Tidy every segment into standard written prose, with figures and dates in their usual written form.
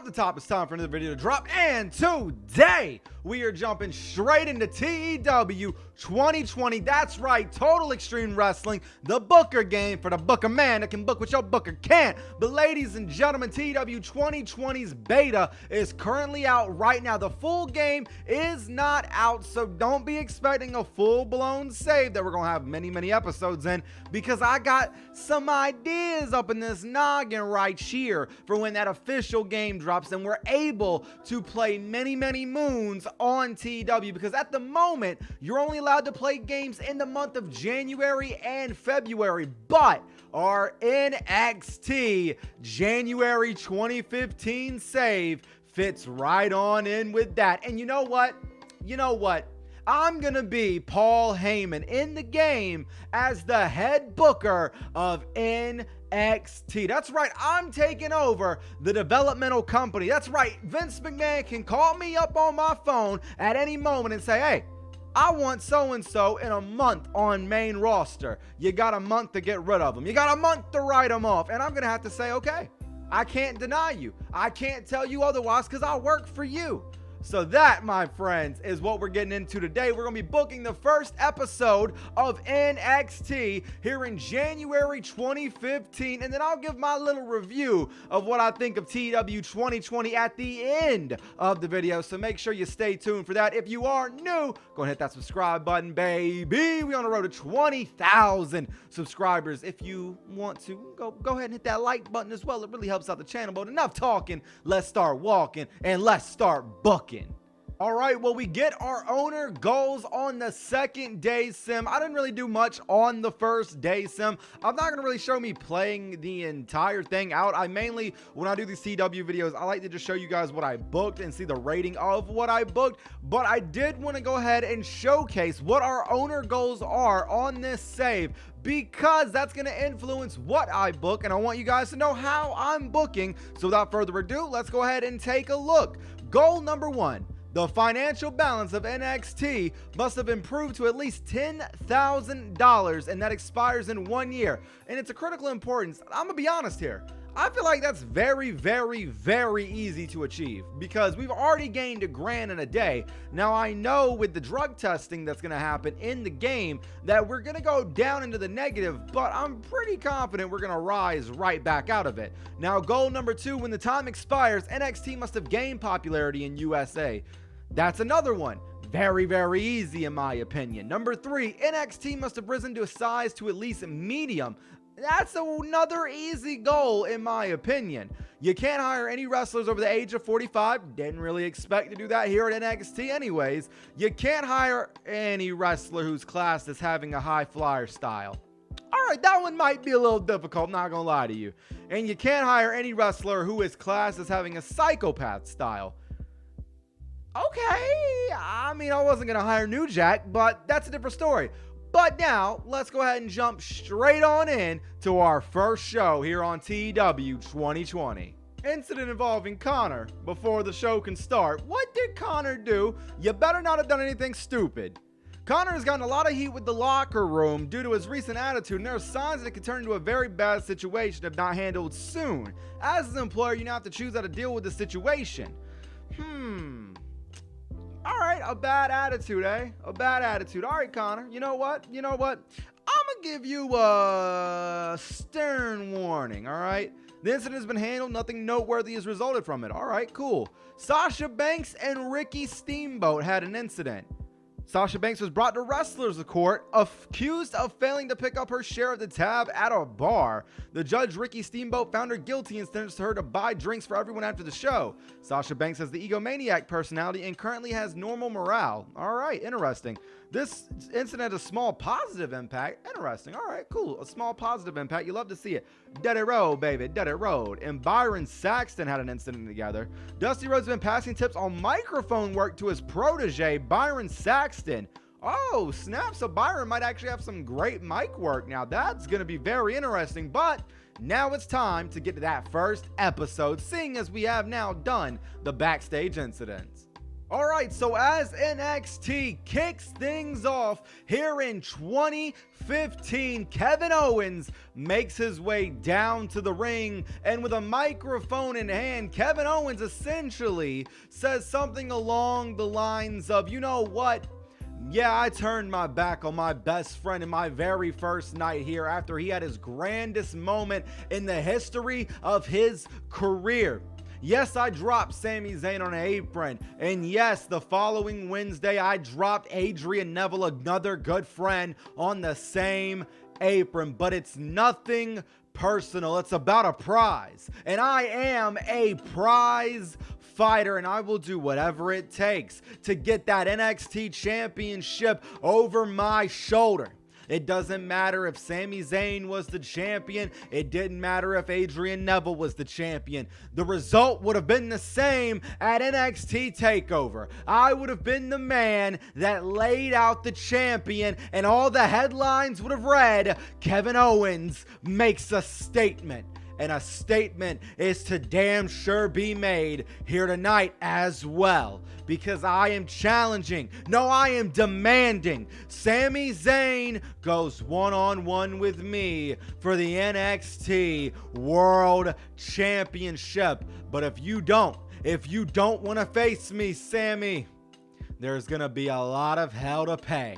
up the top, it's time for another video to drop, and today we are jumping straight into TEW 2020. That's right, Total Extreme Wrestling, the booker game for the booker man that can book what your booker can't. But ladies and gentlemen, TEW 2020's beta is currently out right now. The full game is not out, so don't be expecting a full-blown save that we're gonna have many episodes in, because I got some ideas up in this noggin right here for when that official game drops and we're able to play many moons on TW, because at the moment you're only allowed to play games in the month of January and February, but our NXT January 2015 save fits right on in with that. And you know what? I'm gonna be Paul Heyman in the game as the head booker of NXT. That's right, I'm taking over the developmental company. That's right, Vince McMahon can call me up on my phone at any moment and say, hey, I want so-and-so in a month on main roster. You got a month to get rid of them. You got a month to write them off. And I'm gonna have to say, okay, I can't deny you. I can't tell you otherwise because I work for you. So that, my friends, is what we're getting into today. We're going to be booking the first episode of NXT here in January 2015. And then I'll give my little review of what I think of TW 2020 at the end of the video. So make sure you stay tuned for that. If you are new, go ahead and hit that subscribe button, baby. We're on the road to 20,000 subscribers. If you want to, go ahead and hit that like button as well. It really helps out the channel. But enough talking. Let's start walking and let's start booking. All right, well, we get our owner goals on the second day sim. I didn't really do much on the first day sim. I'm not gonna really show me playing the entire thing out. I mainly, when I do these CW videos, I like to just show you guys what I booked and see the rating of what I booked. But I did want to go ahead and showcase what our owner goals are on this save, because that's going to influence what I book, and I want you guys to know how I'm booking. So without further ado, let's go ahead and take a look. Goal number 1. The financial balance of NXT must have improved to at least $10,000, and that expires in 1 year. And it's a critical importance. I'm gonna be honest here. I feel like that's very easy to achieve, because we've already gained $1,000 in a day. Now, I know with the drug testing that's going to happen in the game that we're going to go down into the negative, but I'm pretty confident we're going to rise right back out of it. Now, goal number 2, when the time expires, NXT must have gained popularity in USA. That's another one. Very easy in my opinion. Number 3, NXT must have risen to a size to at least medium. That's another easy goal in my opinion. You can't hire any wrestlers over the age of 45. Didn't really expect to do that here at NXT anyways. You can't hire any wrestler who's classed as having a high flyer style. All right, that one might be a little difficult, not gonna lie to you. And you can't hire any wrestler who is classed as having a psychopath style. Okay, I mean, I wasn't gonna hire New Jack, but that's a different story. But now, let's go ahead and jump straight on in to our first show here on TW 2020. Incident involving Connor. Before the show can start, what did Connor do? You better not have done anything stupid. Connor has gotten a lot of heat with the locker room due to his recent attitude, and there are signs that it could turn into a very bad situation if not handled soon. As his employer, you now have to choose how to deal with the situation. All right, a bad attitude, eh? A bad attitude. All right, Connor, you know what? I'm gonna give you a stern warning, all right? The incident has been handled. Nothing noteworthy has resulted from it. All right, cool. Sasha Banks and Ricky Steamboat had an incident. Sasha Banks was brought to wrestlers' court accused of failing to pick up her share of the tab at a bar. The judge, Ricky Steamboat, found her guilty and sentenced her to buy drinks for everyone after the show. Sasha Banks has the egomaniac personality and currently has normal morale. All right, interesting. This incident had a small positive impact. Interesting. All right, cool. A small positive impact. You love to see it. Dead it road, baby. Dead it road. And Byron Saxton had an incident together. Dusty Rhodes has been passing tips on microphone work to his protege, Byron Saxton. Oh, snap. So Byron might actually have some great mic work. Now, that's going to be very interesting. But now it's time to get to that first episode, seeing as we have now done the backstage incidents. Alright, so as NXT kicks things off here in 2015, Kevin Owens makes his way down to the ring, and with a microphone in hand, Kevin Owens essentially says something along the lines of, you know what? Yeah, I turned my back on my best friend in my very first night here after he had his grandest moment in the history of his career. Yes, I dropped Sami Zayn on an apron. And yes, the following Wednesday, I dropped Adrian Neville, another good friend, on the same apron. But it's nothing personal. It's about a prize. And I am a prize fighter, and I will do whatever it takes to get that NXT championship over my shoulder. It doesn't matter if Sami Zayn was the champion. It didn't matter if Adrian Neville was the champion. The result would have been the same at NXT TakeOver. I would have been the man that laid out the champion, and all the headlines would have read, Kevin Owens makes a statement. And a statement is to damn sure be made here tonight as well. Because I am challenging, no, I am demanding, Sami Zayn goes one-on-one with me for the NXT World Championship. But if you don't want to face me, Sami, there's going to be a lot of hell to pay.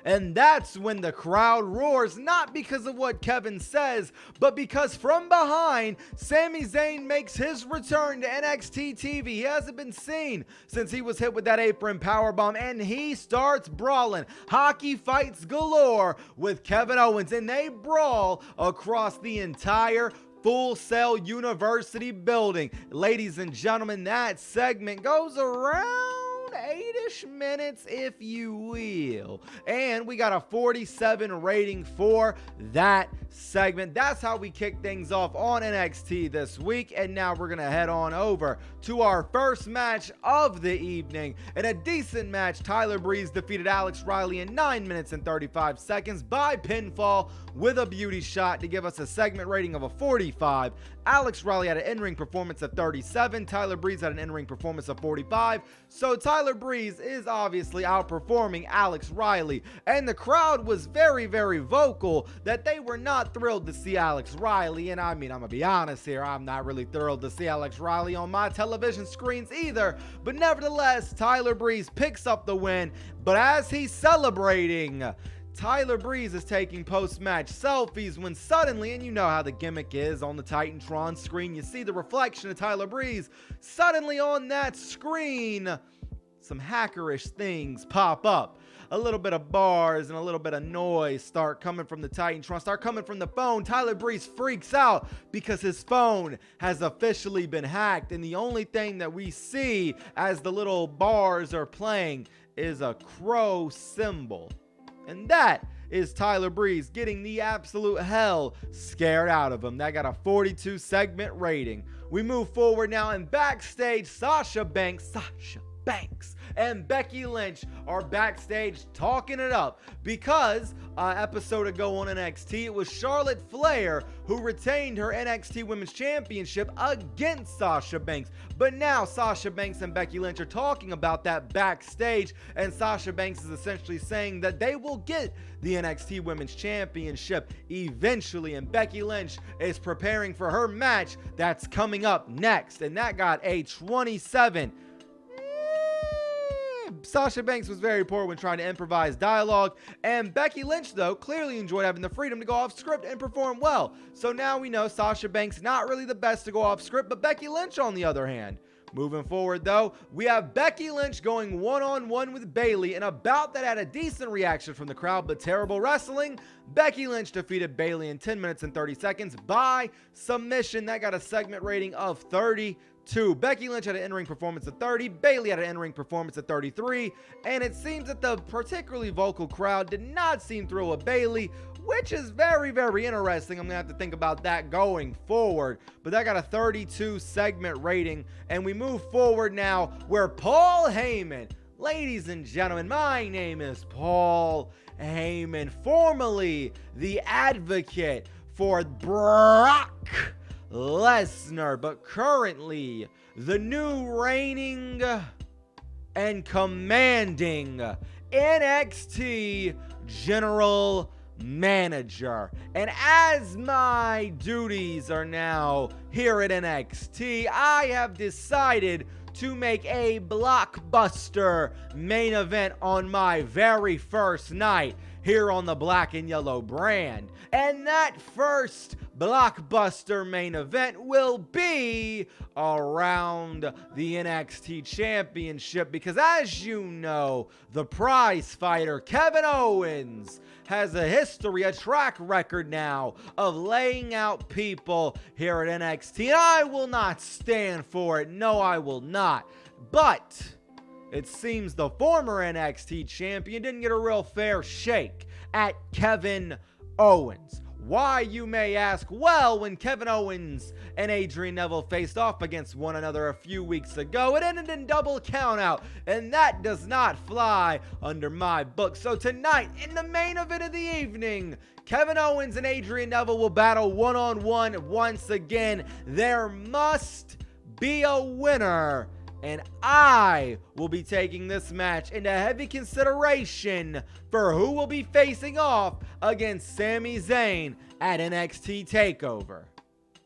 And that's when the crowd roars, not because of what Kevin says, but because from behind, Sami Zayn makes his return to NXT TV. He hasn't been seen since he was hit with that apron powerbomb, and he starts brawling. Hockey fights galore with Kevin Owens, and they brawl across the entire Full Sail University building. Ladies and gentlemen, that segment goes around 8-ish minutes, if you will. And we got a 47 rating for that segment. That's how we kick things off on NXT this week. And now we're going to head on over to our first match of the evening. In a decent match, Tyler Breeze defeated Alex Riley in 9 minutes and 35 seconds by pinfall with a beauty shot to give us a segment rating of a 45. Alex Riley had an in-ring performance of 37. Tyler Breeze had an in-ring performance of 45. So Tyler Breeze is obviously outperforming Alex Riley. And the crowd was very, very vocal that they were not thrilled to see Alex Riley. And I mean, I'm going to be honest here, I'm not really thrilled to see Alex Riley on my television screens either. But nevertheless, Tyler Breeze picks up the win. But as he's celebrating, Tyler Breeze is taking post-match selfies when suddenly, and you know how the gimmick is on the Titantron screen, you see the reflection of Tyler Breeze. Suddenly on that screen, some hackerish things pop up. A little bit of bars and a little bit of noise start coming from the Titantron, start coming from the phone. Tyler Breeze freaks out because his phone has officially been hacked, and the only thing that we see as the little bars are playing is a crow symbol. And that is Tyler Breeze getting the absolute hell scared out of him. That got a 42 segment rating. We move forward now, and backstage, Sasha Banks and Becky Lynch are backstage talking it up because episode ago on NXT, it was Charlotte Flair who retained her NXT Women's Championship against Sasha Banks. But now Sasha Banks and Becky Lynch are talking about that backstage, and Sasha Banks is essentially saying that they will get the NXT Women's Championship eventually, and Becky Lynch is preparing for her match that's coming up next, and that got a 27. Sasha Banks was very poor when trying to improvise dialogue, and Becky Lynch, though, clearly enjoyed having the freedom to go off script and perform well. So now we know Sasha Banks not really the best to go off script, but Becky Lynch on the other hand. Moving forward, though, we have Becky Lynch going one-on-one with Bayley, and a bout that had a decent reaction from the crowd, but terrible wrestling. Becky Lynch defeated Bayley in 10 minutes and 30 seconds by submission. That got a segment rating of 32. Becky Lynch had an in-ring performance of 30. Bayley had an in-ring performance of 33. And it seems that the particularly vocal crowd did not seem thrilled with Bayley, which is very, very interesting. I'm going to have to think about that going forward. But that got a 32 segment rating. And we move forward now where Paul Heyman, ladies and gentlemen, my name is Paul Heyman, formerly the advocate for Brock Lesnar, but currently the new reigning and commanding NXT General Manager. And as my duties are now here at NXT, I have decided to make a blockbuster main event on my very first night here on the Black and Yellow brand. And that first blockbuster main event will be around the NXT Championship, because as you know, the prize fighter Kevin Owens has a history, a track record now of laying out people here at NXT, and I will not stand for it. No, I will not. But it seems the former NXT champion didn't get a real fair shake at Kevin Owens. Why, you may ask? Well, when Kevin Owens and Adrian Neville faced off against one another a few weeks ago, it ended in double countout, and that does not fly under my book. So tonight, in the main event of the evening, Kevin Owens and Adrian Neville will battle one-on-one once again. There must be a winner, and I will be taking this match into heavy consideration for who will be facing off against Sami Zayn at NXT TakeOver.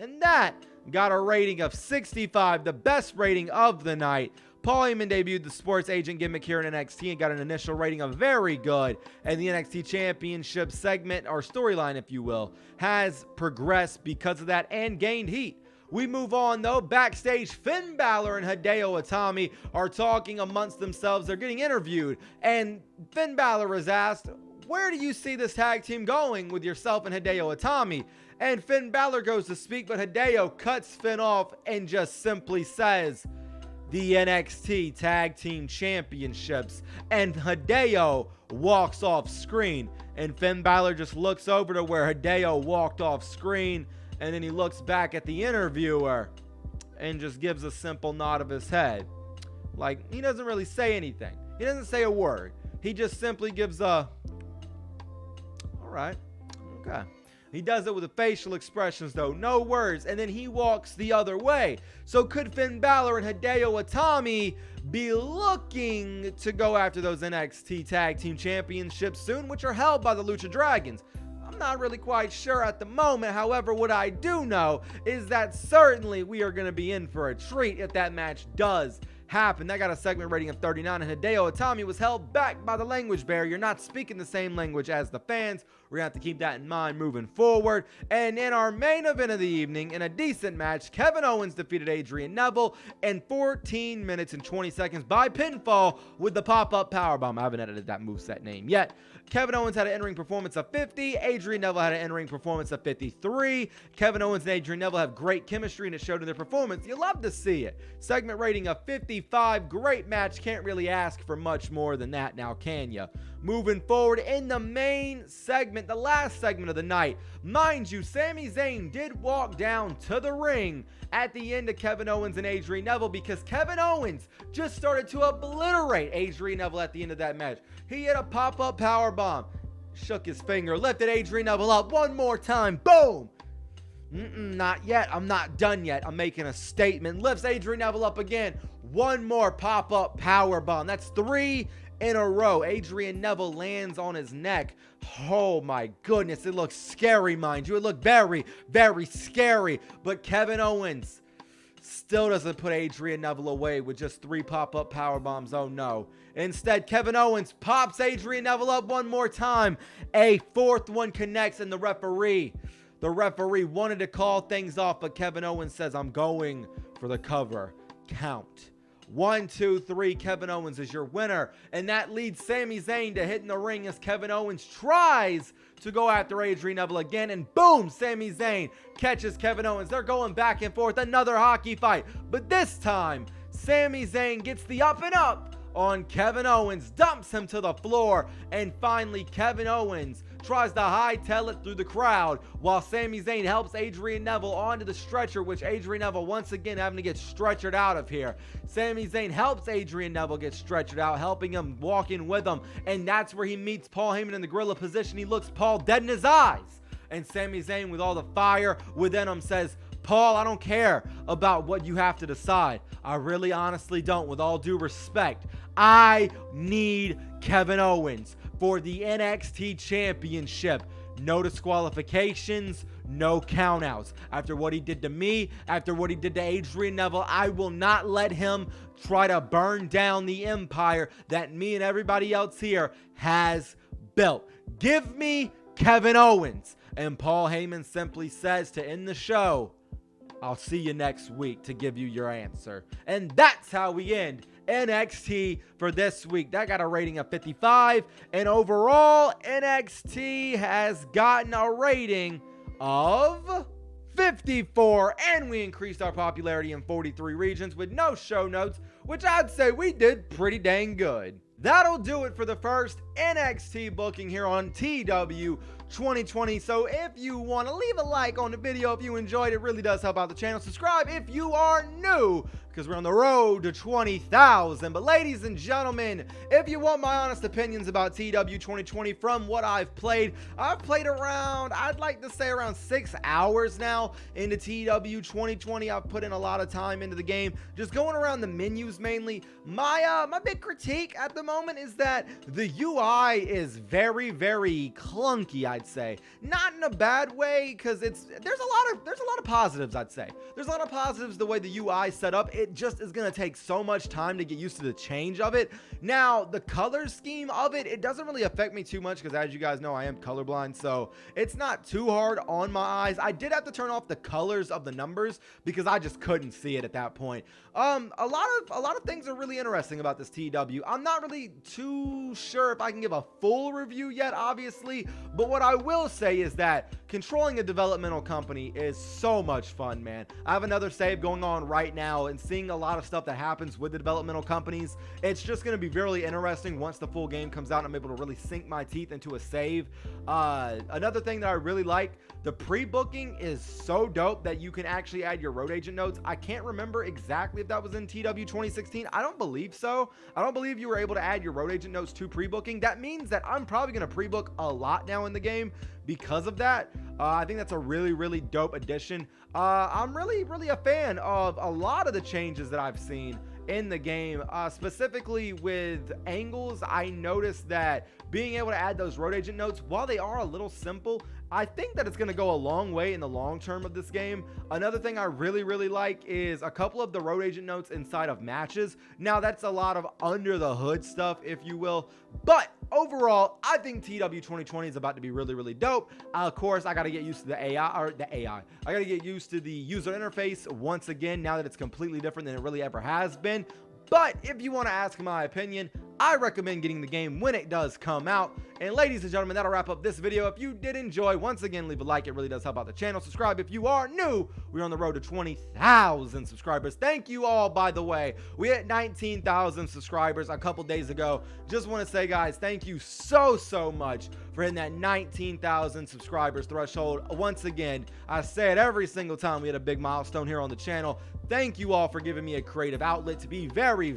And that got a rating of 65, the best rating of the night. Paul Heyman debuted the sports agent gimmick here in NXT and got an initial rating of very good. And the NXT Championship segment, or storyline if you will, has progressed because of that and gained heat. We move on though. Backstage, Finn Balor and Hideo Itami are talking amongst themselves. They're getting interviewed, and Finn Balor is asked, where do you see this tag team going with yourself and Hideo Itami? And Finn Balor goes to speak, but Hideo cuts Finn off and just simply says, the NXT Tag Team Championships. And Hideo walks off screen, and Finn Balor just looks over to where Hideo walked off screen, and then he looks back at the interviewer and just gives a simple nod of his head. Like, he doesn't really say anything. He doesn't say a word. He just simply gives a, all right, okay. He does it with the facial expressions though, no words, and then he walks the other way. So could Finn Balor and Hideo Itami be looking to go after those NXT Tag Team Championships soon, which are held by the Lucha Dragons? I'm not really quite sure at the moment. However, what I do know is that certainly we are going to be in for a treat if that match does happen. That got a segment rating of 39, and Hideo Itami was held back by the language barrier, not speaking the same language as the fans. We're going to have to keep that in mind moving forward. And in our main event of the evening, in a decent match, Kevin Owens defeated Adrian Neville in 14 minutes and 20 seconds by pinfall with the pop-up powerbomb. I haven't edited that moveset name yet. Kevin Owens had an in-ring performance of 50. Adrian Neville had an in-ring performance of 53. Kevin Owens and Adrian Neville have great chemistry, and it showed in their performance. You love to see it. Segment rating of 55. Great match. Can't really ask for much more than that now, can you? Moving forward in the main segment, the last segment of the night. Mind you, Sami Zayn did walk down to the ring at the end of Kevin Owens and Adrian Neville, because Kevin Owens just started to obliterate Adrian Neville at the end of that match. He hit a pop-up powerbomb, shook his finger, lifted Adrian Neville up one more time, boom! Not yet, I'm not done yet, I'm making a statement. Lifts Adrian Neville up again, one more pop-up powerbomb. That's 3 in a row. Adrian Neville lands on his neck. Oh my goodness, it looks scary, mind you. It looked very, very scary. But Kevin Owens still doesn't put Adrian Neville away with just 3 pop-up powerbombs. Oh no. Instead, Kevin Owens pops Adrian Neville up one more time. A 4th one connects, and the referee wanted to call things off, but Kevin Owens says, I'm going for the cover. Count. 1, 2, 3. Kevin Owens is your winner. And that leads Sami Zayn to hit in the ring as Kevin Owens tries to go after Adrian Neville again. And boom, Sami Zayn catches Kevin Owens. They're going back and forth. Another hockey fight. But this time, Sami Zayn gets the up and up on Kevin Owens, dumps him to the floor. And finally, Kevin Owens tries to hightail it through the crowd while Sami Zayn helps Adrian Neville onto the stretcher, which Adrian Neville once again having to get stretchered out of here. Sami Zayn helps Adrian Neville get stretchered out, helping him, walking with him, and that's where he meets Paul Heyman in the gorilla position. He looks Paul dead in his eyes, and Sami Zayn, with all the fire within him, says, Paul, I don't care about what you have to decide. I really honestly don't. With all due respect, I need Kevin Owens for the NXT Championship. No disqualifications, no countouts. After what he did to me, after what he did to Adrian Neville, I will not let him try to burn down the empire that me and everybody else here has built. Give me Kevin Owens. And Paul Heyman simply says to end the show, I'll see you next week to give you your answer. And that's how we end NXT for this week. That got a rating of 55. And overall, NXT has gotten a rating of 54. And we increased our popularity in 43 regions with no show notes, which I'd say we did pretty dang good. That'll do it for the first NXT booking here on TW 2020. So if you want to leave a like on the video, if you enjoyed it, really does help out the channel. Subscribe if you are new, because we're on the road to 20,000. But ladies and gentlemen, if you want my honest opinions about TW 2020 from what I've played around, I'd like to say around 6 hours now into TW 2020. I've put in a lot of time into the game, just going around the menus mainly. My big critique at the moment is that the UI is very, very clunky, I'd say. Not in a bad way, because there's a lot of positives, I'd say. There's a lot of positives the way the UI is set up. It just is going to take so much time to get used to the change of it. Now, the color scheme of it doesn't really affect me too much, because as you guys know, I am colorblind, so it's not too hard on my eyes. I did have to turn off the colors of the numbers because I just couldn't see it at that point. A lot of things are really interesting about this TW. I'm not really too sure if I can give a full review yet, obviously, but what I will say is that controlling a developmental company is so much fun, man. I have another save going on right now, and seeing a lot of stuff that happens with the developmental companies, it's just going to be really interesting once the full game comes out and I'm able to really sink my teeth into a save. Another thing that I really like, the pre-booking is so dope that you can actually add your road agent notes. I can't remember exactly if that was in TW 2016. I don't believe so. I don't believe you were able to add your road agent notes to pre-booking. That means that I'm probably going to pre-book a lot now in the game because of that. I think that's a really, really dope addition. I'm really a fan of a lot of the changes that I've seen in the game, specifically with angles. I noticed that being able to add those road agent notes, while they are a little simple, I think that it's going to go a long way in the long term of this game. Another thing I really like is a couple of the road agent notes inside of matches. Now, that's a lot of under the hood stuff, if you will, but overall, I think TW 2020 is about to be really dope. Of course, I got to get used to the AI. I got to get used to the user interface once again, now that it's completely different than it really ever has been. But if you want to ask my opinion, I recommend getting the game when it does come out. And ladies and gentlemen, that'll wrap up this video. If you did enjoy, once again, leave a like. It really does help out the channel. Subscribe if you are new. We're on the road to 20,000 subscribers. Thank you all, by the way. We hit 19,000 subscribers a couple days ago. Just want to say, guys, thank you so much for hitting that 19,000 subscribers threshold. Once again, I say it every single time we hit a big milestone here on the channel. Thank you all for giving me a creative outlet to be very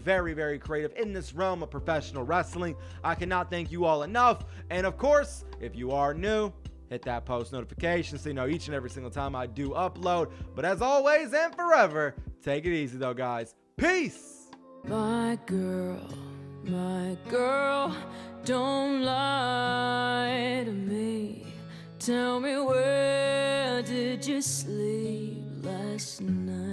creative in this realm of professional wrestling. I cannot thank you all enough. And of course, if you are new, hit that post notification so you know each and every single time I do upload. But as always and forever, take it easy though, guys. Peace. My girl, don't lie to me. Tell me, where did you sleep last night?